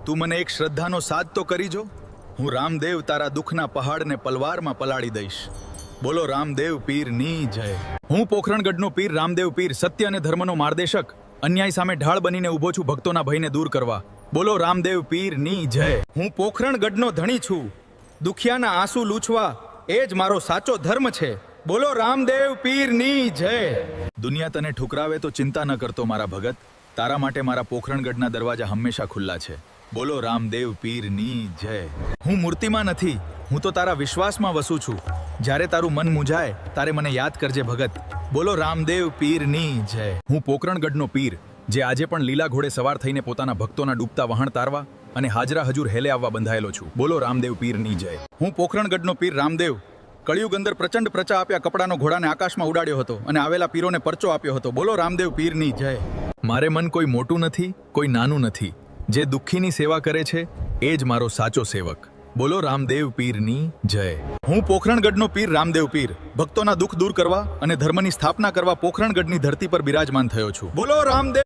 તું મને એક શ્રદ્ધાનો સાથ તો કરી જો. હું રામદેવ તારા દુઃખના પહાડને પલવારમાં પલાળી દઈશ. બોલો રામદેવ પીરની જય. હું પોખરણગઢનો પીર રામદેવ પીર, સત્ય અને ધર્મનો માર્ગદર્શક, અન્યાય સામે ઢાળ બનીને ઊભો છું ભક્તોના ભયને દૂર કરવા. બોલો રામદેવ પીરની જય. હું પોખરણગઢનો ધણી છું, દુખિયાના આંસુ લૂછવા એ જ મારો સાચો ધર્મ છે. બોલો રામદેવ પીરની જય. દુનિયા તને ઠુકરાવે તો ચિંતા ન કરતો મારા ભગત, તારા માટે મારા પોખરણગઢના દરવાજા હંમેશા ખુલ્લા છે. બોલો રામદેવ પીરની જય. હું મૂર્તિમાં નથી, હું તો તારા વિશ્વાસમાં વસું છું. જ્યારે તારું મન મૂંઝાય તારે મને યાદ કરજે ભગત. બોલો રામદેવ પીરની જય. હું પોખરણગઢનો પીર, જે આજે પણ લીલા ઘોડે સવાર થઈને પોતાના ભક્તોના ડૂબતા વહાણ તારવા અને હાજરા હજુર હેલે આવવા બંધાયેલો છું. બોલો રામદેવ પીરની જય. હું પોખરણગઢનો પીર રામદેવ, કળિયુગ અંદર પ્રચંડ પ્રચા આપ્યા કપડાનો ઘોડાને આકાશમાં ઉડાડ્યો હતો અને આવેલા પીરોને પરચો આપ્યો હતો. બોલો રામદેવ પીરની જય. મારે મન કોઈ મોટું નથી, કોઈ નાનું નથી. જે દુઃખીની સેવા કરે છે એ જ મારો સાચો સેવક. બોલો રામદેવ પીરની જય. હું પોખરણગઢનો પીર રામદેવ પીર, ભક્તોના દુઃખ દૂર કરવા અને ધર્મની સ્થાપના કરવા પોખરણગઢની ધરતી પર બિરાજમાન થયો છું. બોલો રામદેવ.